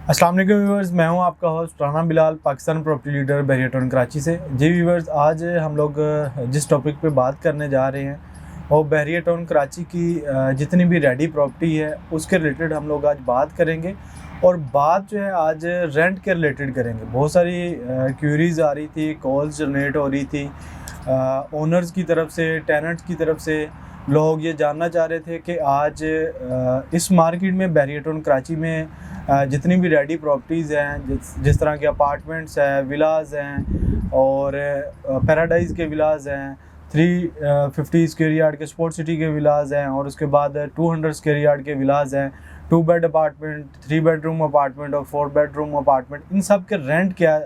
अस्सलाम वालेकुम व्यूवर्स, मैं हूं आपका host Rana Bilal, Pakistan property leader Bahria Town Karachi से। जी व्यूवर्स, आज हम लोग जिस टॉपिक पे बात करने जा रहे हैं वो बहरिया टाउन कराची की जितनी भी रेडी प्रॉपर्टी है उसके रिलेटेड हम लोग आज बात करेंगे। और बात जो है आज रेंट के रिलेटेड करेंगे। बहुत सारी क्यूरीज आ रही थी, कॉल्स जनरेट हो रही थी ओनर्स की तरफ से, टेनेंट्स की तरफ से। लोग ये जानना चाह रहे थे कि आज इस मार्केट में बहरिया टाउन कराची में जितनी भी रेडी प्रॉपर्टीज़ हैं, जिस तरह के अपार्टमेंट्स हैं, विलाज हैं और पैराडाइज़ के विलाज हैं, 350 स्क्वायर यार्ड के स्पोर्ट सिटी के विलाज हैं और उसके बाद 200 स्क्वायर यार्ड के विलाज हैं, 2 बेड अपार्टमेंट, 3 बेडरूम अपार्टमेंट और 4 बेडरूम अपार्टमेंट। इन सब के रेंट क्या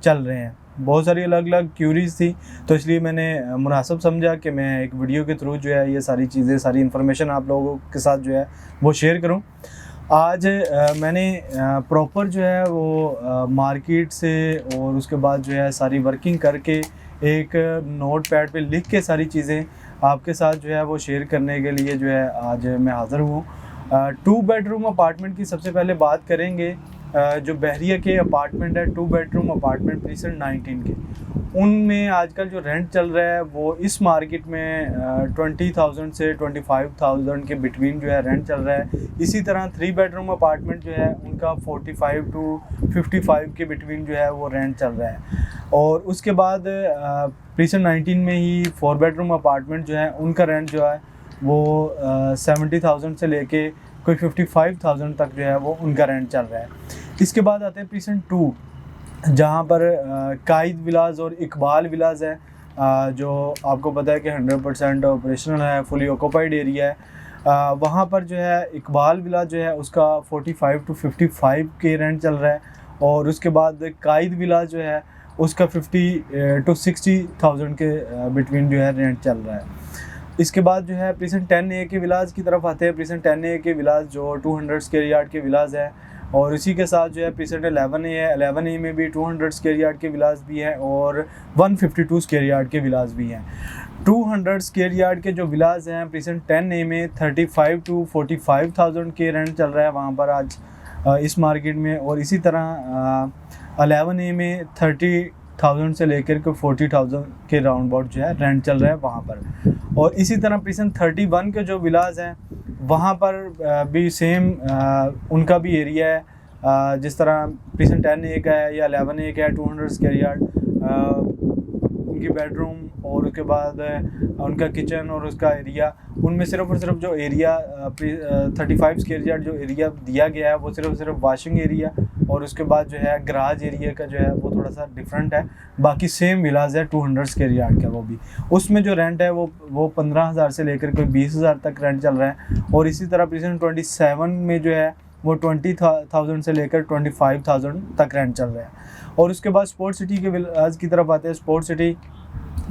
चल रहे हैं। बहुत सारी अलग अलग क्यूरीज थी, तो इसलिए मैंने मुनासिब समझा कि मैं एक वीडियो के थ्रू जो है ये सारी चीज़ें, सारी इन्फॉर्मेशन आप लोगों के साथ जो है वो शेयर करूं। आज मैंने प्रॉपर जो है वो मार्केट से और उसके बाद जो है सारी वर्किंग करके एक नोट पैड पे लिख के सारी चीज़ें आपके साथ जो है वो शेयर करने के लिए जो है आज मैं हाज़िर हूँ। 2 बेडरूम अपार्टमेंट की सबसे पहले बात करेंगे। जो बहरिया के अपार्टमेंट है, 2 बेडरूम अपार्टमेंट प्रीसेंट 19 के, उनमें आजकल जो रेंट चल रहा है वो इस मार्केट में 20,000 से 25,000 के बिटवीन जो है रेंट चल रहा है। इसी तरह 3 बेडरूम अपार्टमेंट जो है उनका 45 टू 55 के बिटवीन जो है वो रेंट चल रहा है। और उसके बाद प्रीसेंट 19 में ही 4 बेडरूम अपार्टमेंट जो है उनका रेंट जो है वो 70,000 से लेके कोई 55,000 तक जो है वो उनका रेंट चल रहा है। इसके बाद आते हैं प्रीसेंट 2, जहाँ पर कायद विलाज और इकबाल विलाज है, जो आपको पता है कि 100% ऑपरेशनल है, फुली ऑक्यूपाइड एरिया है। वहाँ पर जो है इकबाल विलाज जो है उसका 45 टू 55 के रेंट चल रहा है और उसके बाद कायद विलाज जो है उसका 50 टू 60,000 के बिटवीन जो है रेंट चल रहा है। इसके बाद जो है प्रीसेंट 10A के विलाज की तरफ आते हैं। प्रीसेंट 10A के विलाज जो 200 स्क्वायर यार्ड के विलाज है और इसी के साथ जो है प्रीसेंट 11A है। 11A में भी 200 स्क्वायर यार्ड के विलाज भी हैं और 152 स्क्वायर यार्ड के विलाज भी हैं। 200 स्क्वायर यार्ड के जो विलाज हैं प्रीसेंट 10A में 35 टू 45,000 के रेंट चल रहा है वहाँ पर आज इस मार्केट में। और इसी तरह 11A में 30,000 से लेकर के 40,000 के राउंड अबाउट जो है रेंट चल रहा है वहाँ पर। और इसी तरह प्रीसेंट 31 के जो विलाज हैं वहाँ पर भी सेम उनका भी एरिया है। जिस तरह प्रीसेंट 10A का है या 11A का है, 200 स्क्वायर यार्ड, उनकी बेडरूम और उसके बाद उनका किचन और उसका एरिया, उनमें सिर्फ और सिर्फ जो एरिया 35 स्क्वायर यार्ड जो एरिया दिया गया है वो सिर्फ वाशिंग एरिया और उसके बाद जो है गराज एरिया का जो है वो थोड़ा सा डिफरेंट है। बाकी सेम विलाज है 200 स्क्वायर यार्ड का, वो भी उसमें जो रेंट है वो 15,000 से लेकर कोई 20,000 तक रेंट चल रहा है। और इसी तरह प्रीसेंट 27 में जो है वो 20,000 से लेकर 25,000 तक रेंट चल रहा है। और उसके बाद स्पोर्ट सिटी के विलाज की तरफ आते हैं। स्पोर्ट सिटी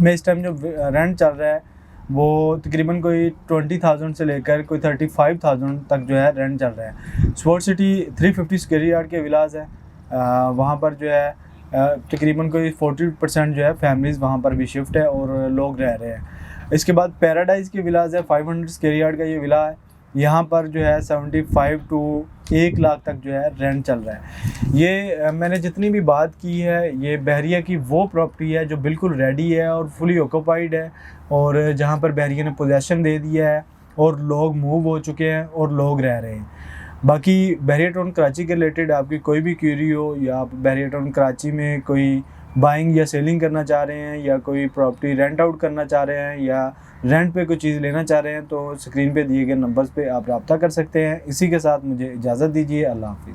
में इस टाइम जो रेंट चल रहा है वो तकरीबन कोई 20,000 से लेकर कोई 35,000 तक जो है रेंट चल रहा है। स्पोर्ट सिटी 350 स्क्वायर यार्ड के विलाज है, वहाँ पर जो है तकरीबन कोई 40% जो है फैमिलीज़ वहाँ पर भी शिफ्ट है और लोग रह रहे हैं। इसके बाद पैराडाइज़ के विलाज है, 500 स्क्वायर यार्ड का ये विला है। यहाँ पर जो है 75 टू 1 लाख तक जो है रेंट चल रहा है। ये मैंने जितनी भी बात की है ये बहरिया की वो प्रॉपर्टी है जो बिल्कुल रेडी है और फुली ऑक्यूपाइड है और जहाँ पर बहरिया ने पोजेसन दे दिया है और लोग मूव हो चुके हैं और लोग रह रहे हैं। बाकी बहरिया टाउन कराची के रिलेटेड आपकी कोई भी क्यूरी हो या आप बहरिया टाउन कराची में कोई बाइंग या सेलिंग करना चाह रहे हैं या कोई प्रॉपर्टी रेंट आउट करना चाह रहे हैं या रेंट पे कोई चीज़ लेना चाह रहे हैं तो स्क्रीन पे दिए गए नंबर्स पे आप रब्ता कर सकते हैं। इसी के साथ मुझे इजाज़त दीजिए। अल्लाह हाफ़िज़।